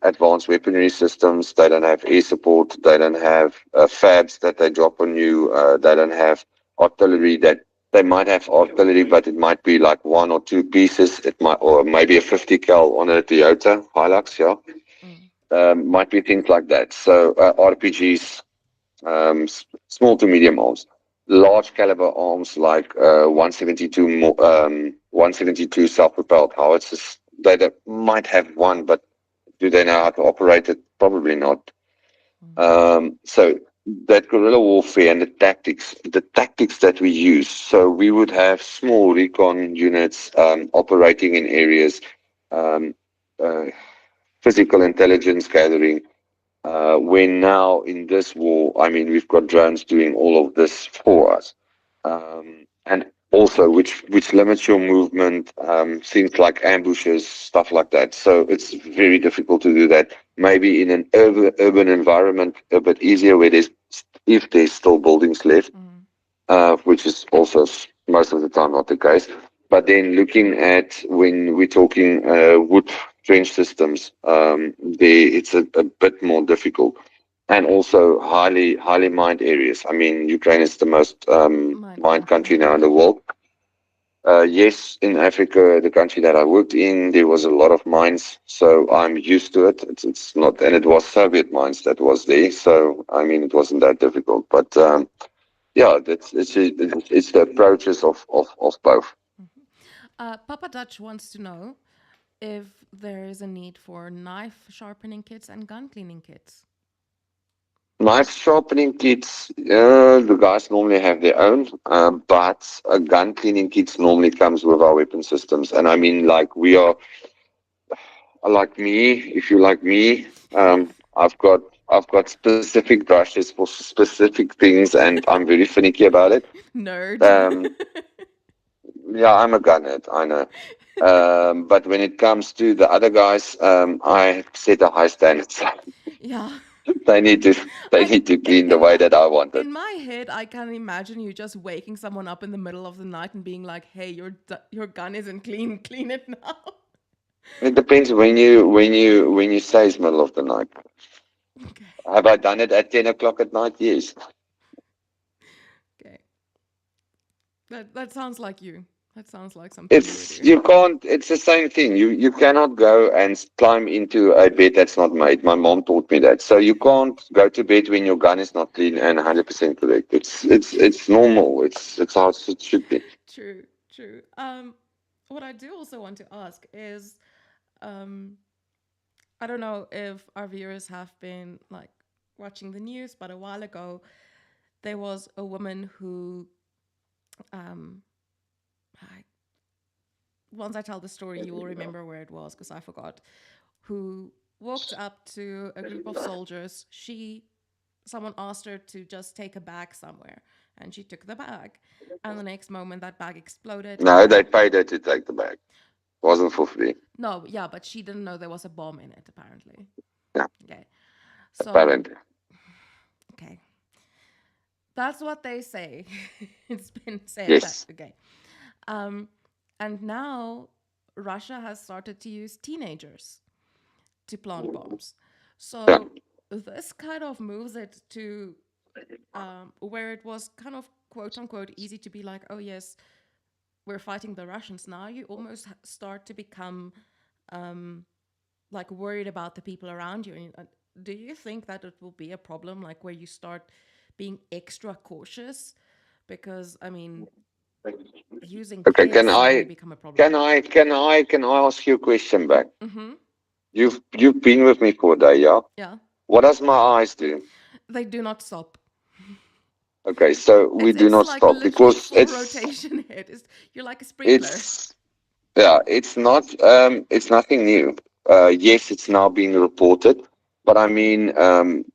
advanced weaponry systems. They don't have air support. They don't have fabs that they drop on you. They don't have artillery that they might have artillery, but it might be like one or two pieces. It might, or maybe a 50 cal on a Toyota Hilux, yeah. Mm. Might be things like that. So RPGs, small to medium arms, large caliber arms like 172 self-propelled howitzers. They might have one, but do they know how to operate it? Probably not. Mm. So that guerrilla warfare and the tactics that we use. So we would have small recon units operating in areas, um, uh, physical intelligence gathering. When now in this war, I mean, we've got drones doing all of this for us, and also which limits your movement, things like ambushes, stuff like that. So it's very difficult to do that. Maybe in an urban environment, a bit easier where there's if there's still buildings left, Mm. which is also most of the time not the case. But then looking at when we're talking wood trench systems, it's a bit more difficult, and also highly mined areas. I mean, Ukraine is the most Mind mined country, country yeah. now in the world. Yes, in Africa, the country that I worked in, there was a lot of mines, so I'm used to it. It's not, and it was Soviet mines that was there, so I mean, it wasn't that difficult. But yeah, it's the approaches of both. Mhm. Papa Dutch wants to know if there is a need for knife sharpening kits and gun cleaning kits. Knife sharpening kits, the guys normally have their own, but a gun cleaning kits normally comes with our weapon systems. And I mean, like we are, like me, if you like me, I've got specific brushes for specific things, and I'm very finicky about it. Nerd. Um, yeah, I'm a gunhead, I know. But when it comes to the other guys, I set a high standard. Yeah. They need to they I need to clean the way that I want it. in my head I can imagine you just waking someone up in the middle of the night and being like, "Hey, your gun isn't clean. Clean it now." It depends when you say it's middle of the night. Okay. Have I done it at 10 o'clock at night? Yes. Okay. That sounds like you. That sounds like something you would It's do. you can't. It's the same thing. You cannot go and climb into a bed that's not made. My mom taught me that. So you can't go to bed when your gun is not clean and 100% correct. It's normal. It's how it should be. True, true. What I do also want to ask is, um, I don't know if our viewers have been like watching the news, but a while ago there was a woman who, um, I, once I tell the story, you will remember where it was because I forgot. Who walked up to a group of soldiers. Someone asked her to just take a bag somewhere, and she took the bag. And the next moment, that bag exploded, No, they and paid her to take the bag. Wasn't for free. no, yeah, but she didn't know there was a bomb in it. Apparently, Yeah, okay. So, apparently. okay, That's what they say. It's been said that, Yes. okay. Um, and now Russia has started to use teenagers to plant bombs. Yeah. So this kind of moves it to where it was kind of quote unquote easy to be like, oh, yes, we're fighting the Russians. Now you almost start to become like worried about the people around you. Do you think that it will be a problem, like where you start being extra cautious? Because, I mean, using Okay. kids may become a problem. Can I ask you a question back? Mm-hmm. You've been with me for a day, yeah? Yeah. What does my eyes do? They do not stop. Okay, so we do It's not like stop literally because full rotation head. You're like a sprinkler. it's yeah, it's nothing new. Yes, it's now being reported, but I mean,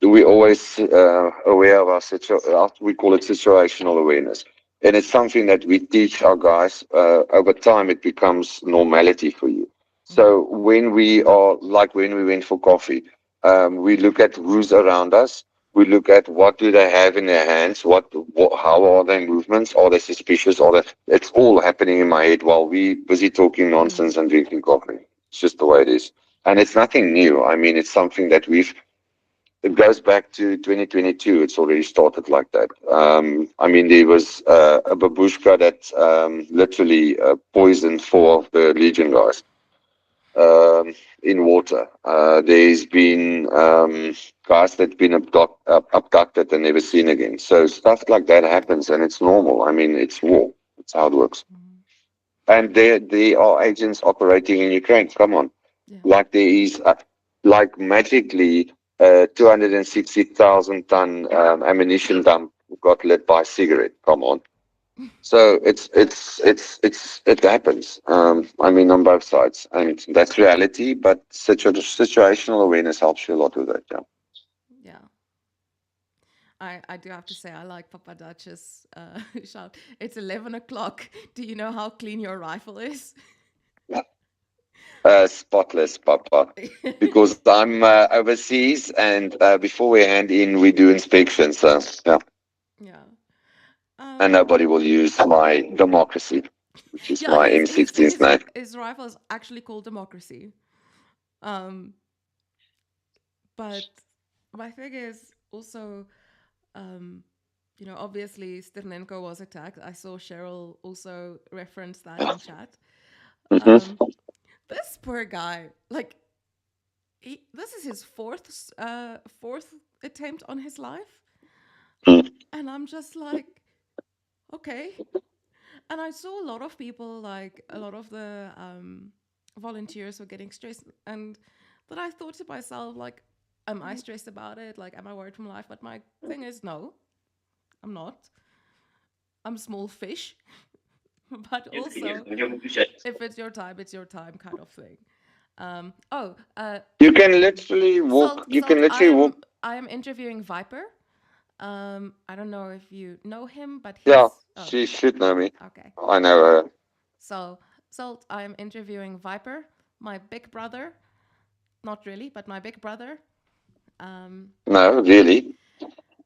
we always aware of we call it situational awareness, and it's something that we teach our guys. Over time, it becomes normality for you. So when we are like when we went for coffee, we look at who's around us. We look at what do they have in their hands, how are their movements, are they suspicious, it's all happening in my head while we busy talking nonsense and drinking coffee. It's just the way it is. And it's nothing new. I mean, it's something that it goes back to 2022. It's already started like that. I mean, there was a babushka that literally poisoned four of the Legion guys in water. There's been guys that've been abducted and never seen again. So stuff like that happens, and it's normal. I mean, it's war. It's how it works. And there are agents operating in Ukraine. Come on, Yeah. like there is, like magically, 260,000 ton ammunition dump got lit by a cigarette. Come on. So it happens. I mean, on both sides, and that's reality. But situational awareness helps you a lot with that. Yeah. Yeah. I do have to say, I like Papa Dutch's shout. It's 11 o'clock. Do you know how clean your rifle is? Spotless, Papa. Because I'm overseas, and before we hand in, we do inspections. So yeah, Yeah. and Um, nobody will use my democracy, which is yeah, my M16 knife. his rifle is actually called Democracy. Um, but my thing is also, um, obviously Stirnenko was attacked. I saw Cheryl also reference that in chat. Um, Hmm. this poor guy, like, this is his fourth attempt on his life, and I'm just like, okay. And I saw a lot of people, like a lot of the volunteers, were getting stressed, and but I thought to myself, like, am I stressed about it? Like, am I worried from life? But my thing is, no, I'm not. I'm small fish, but also, if it's your time, kind of thing. Oh, You can literally walk. Salt, You can Salt. literally walk. I am interviewing Viper. I don't know if you know him, but Yeah, he's she should know me. okay. I know her. So, Salt, I am interviewing Viper, my big brother. Not really, but my big brother. Um, No, really.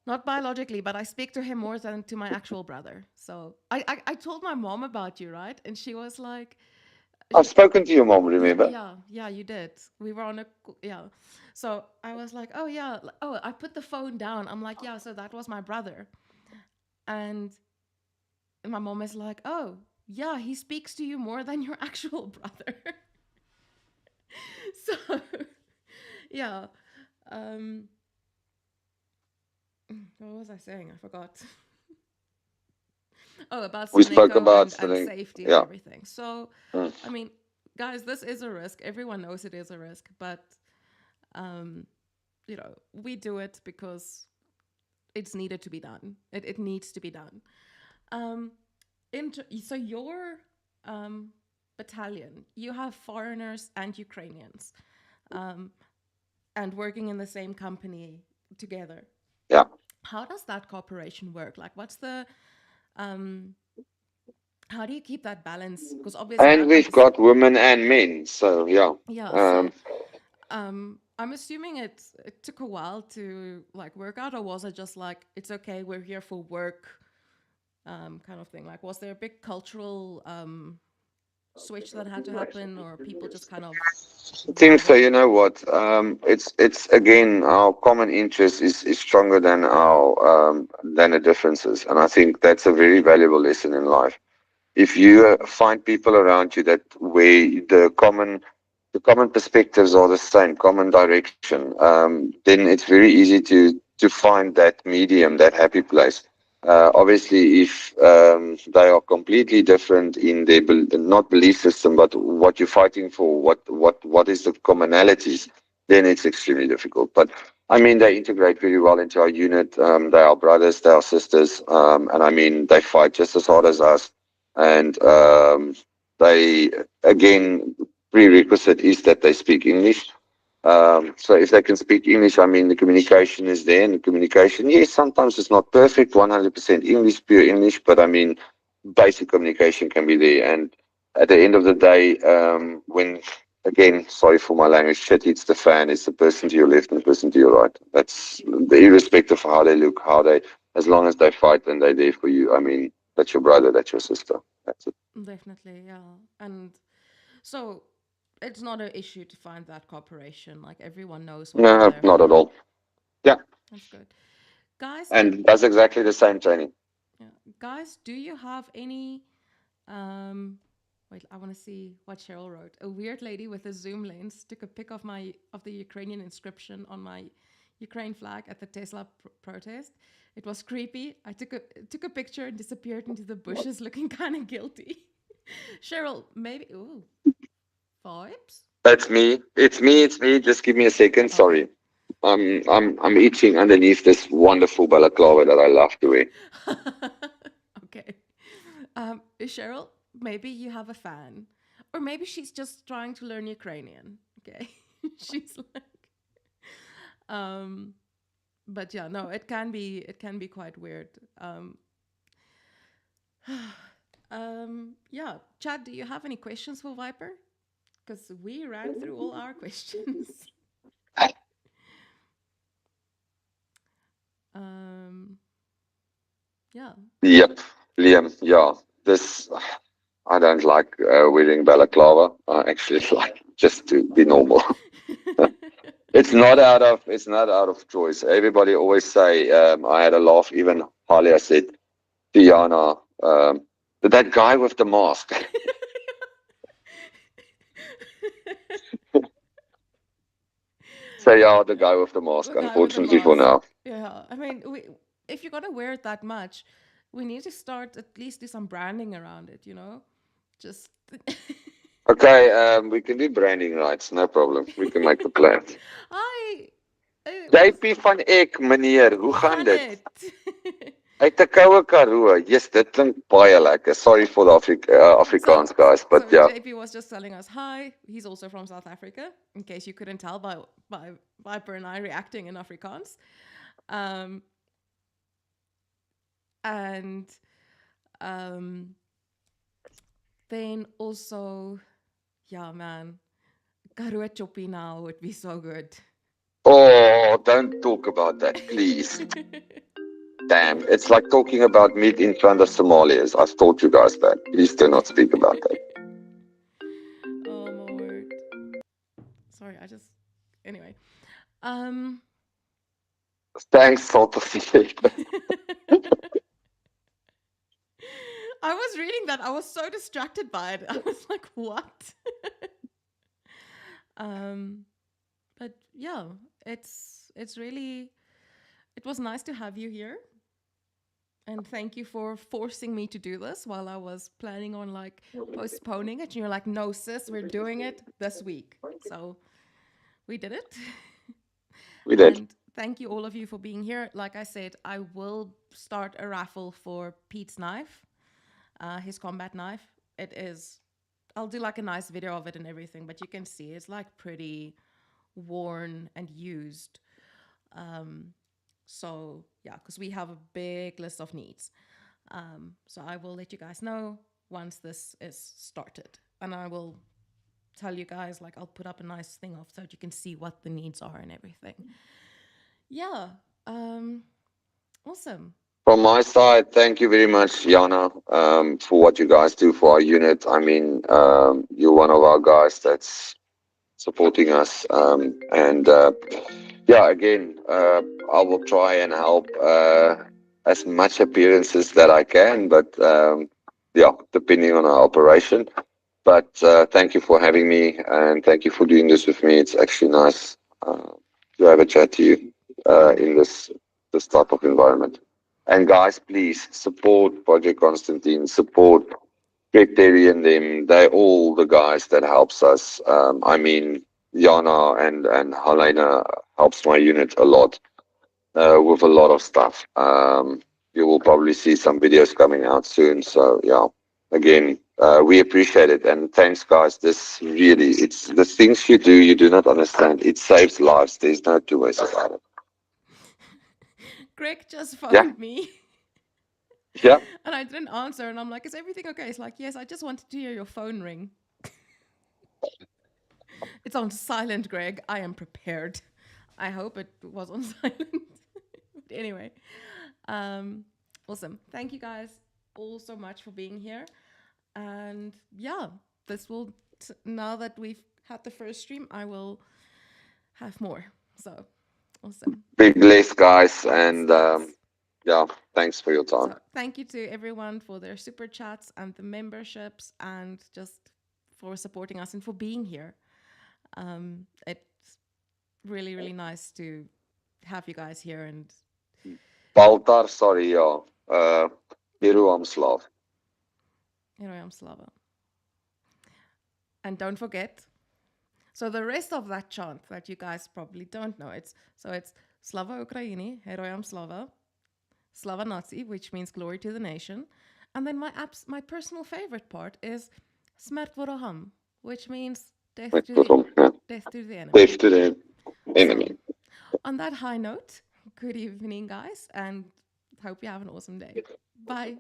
not biologically, but I speak to him more than to my actual brother. So I told my mom about you, right? And she was like, I've she, spoken to your mom, yeah, remember? yeah, you did. We were on a, yeah. So I was like, oh, yeah. Oh, I put the phone down. I'm like, yeah, so that was my brother. And my mom is like, oh, yeah, he speaks to you more than your actual brother. So, yeah. Um, what was I saying? I forgot. Oh, about We spoke Stirnenko about and something. safety and Yeah. everything. So, Mm. I mean, guys, this is a risk. Everyone knows it is a risk, but um, we do it because it's needed to be done. It needs to be done. Um, so your um, battalion, you have foreigners and Ukrainians, um, and working in the same company together. Yeah. How does that cooperation work? Like, what's the how do you keep that balance? Because obviously, And we've got women and men. So, yeah. yeah. Um, So I'm assuming it took a while to like work out, or was it just like it's okay, we're here for work, kind of thing? Like, was there a big cultural switch that had to happen, or people just kind of I think so. vibing? You know what? It's again, our common interest is stronger than our than the differences, and I think that's a very valuable lesson in life. If you find people around you that where the common perspectives are the same, common direction, then it's very easy to find that medium, that happy place. Obviously, if they are completely different in their not belief system, but what you're fighting for, what is the commonalities, then it's extremely difficult. But I mean, they integrate very well into our unit. They are brothers, they are sisters, and I mean, they fight just as hard as us. And they, again, prerequisite is that they speak English. So if they can speak English, I mean, the communication is there, and the communication, yes, sometimes it's not perfect, 100% English, pure English, but I mean, basic communication can be there. And at the end of the day, when, again, sorry for my language, shit hits the fan, it's the person to your left and the person to your right. That's irrespective of how they look, how they, as long as they fight and they're there for you. I mean, that's your brother, that's your sister. That's it. Definitely, yeah. And so it's not an issue to find that cooperation. Like everyone knows what they're No, there not at for. all. Yeah. That's good. Guys, And does exactly the same training. yeah. Guys, do you have any wait, I want to see what Cheryl wrote. A weird lady with a zoom lens took a pic of the Ukrainian inscription on my Ukraine flag at the Tesla protest. It was creepy. I took a picture and disappeared into the bushes looking kind of guilty. Cheryl, maybe ooh, vibes? That's me. It's me. It's me. Just give me a second. Okay. Sorry. I'm itching underneath this wonderful balaclava that I love to wear. Okay. Cheryl, maybe you have a fan. Or maybe she's just trying to learn Ukrainian. Okay. She's like um but yeah, no, it can be quite weird. Yeah. Chad, do you have any questions for Viper? Because we ran through all our questions. um yeah. Yep, Liam. Yeah, this I don't like wearing balaclava. I actually like just to be normal. It's not out of choice. Everybody always say I had a laugh. Even Halia said, Jana, that guy with the mask. So yeah, the guy with the mask. The guy with the Unfortunately for mask. now. Yeah, I mean, if you're gonna wear it that much, we need to start at least do some branding around it. You know, just. Okay, we can do branding rights, no problem. We can make the plan. Hi, what's JP van Eck, meneer, hoe hoe gaan gaan dit? het? Uit 'n koue Karoo. Yes, dit klink baie lekker. Sorry for the Afrikaans guys, but So yeah. JP was just telling us hi. He's also from South Africa, in case you couldn't tell by Viper and I reacting in Afrikaans. Um, and um, then also, yeah, man, Karoo choppy now would be so good. Oh, don't talk about that, please. Damn, it's like talking about meat in front of Somalians. I've told you guys that. Please do not speak about that. Oh my word. Sorry, I just anyway. Um Thanks, salt of the I was reading that. I was so distracted by it. I was like, what? um but yeah, it's really it was nice to have you here. And thank you for forcing me to do this while I was planning on like postponing it. And you're like, no, sis, we're doing it this week. So we did it. We did. And thank you all of you for being here. Like I said, I will start a raffle for Pete's knife, his combat knife. It is, I'll do like a nice video of it and everything, but you can see it's like pretty worn and used. So yeah, because we have a big list of needs. So I will let you guys know once this is started, and I will tell you guys, like, I'll put up a nice thing off so that you can see what the needs are and everything. Yeah. Awesome. From my side, thank you very much, Jana, for what you guys do for our unit. I mean, you're one of our guys that's supporting us. And yeah, again, I will try and help as much appearances that I can, but yeah, depending on our operation. But thank you for having me, and thank you for doing this with me. It's actually nice to have a chat to you in this type of environment. And guys, please support Project Constantine, support Greg Terry and them. They're all the guys that helps us. I mean, Jana and Helena helps my unit a lot with a lot of stuff. You will probably see some videos coming out soon. So yeah, again, we appreciate it, and thanks, guys. This really, it's the things you do. You do not understand. It saves lives. There's no two ways about it. Greg just Yeah, phoned me. yeah. And I didn't answer. And I'm like, is everything okay? It's like, yes, I just wanted to hear your phone ring. It's on silent, Greg. I am prepared. I hope it was on silent. But anyway, awesome. Thank you guys all so much for being here. And yeah, this will, now that we've had the first stream, I will have more. So awesome. Be blessed, guys, Yes, and yes. yeah, thanks for your time. So thank you to everyone for their super chats and the memberships and just for supporting us and for being here. It's really, really nice to have you guys here. And Baltar, sorry, ja. Jeroen Slav. here I am, Slava. And don't forget, so the rest of that chant that you guys probably don't know, it's Slava Ukraini, Heroyam Slava, Slava Nazi, which means glory to the nation. And then my personal favorite part is Smert Voraham, which means death to Ja. the enemy. Death to the enemy. So, on that high note, good evening, guys, and hope you have an awesome day. Bye.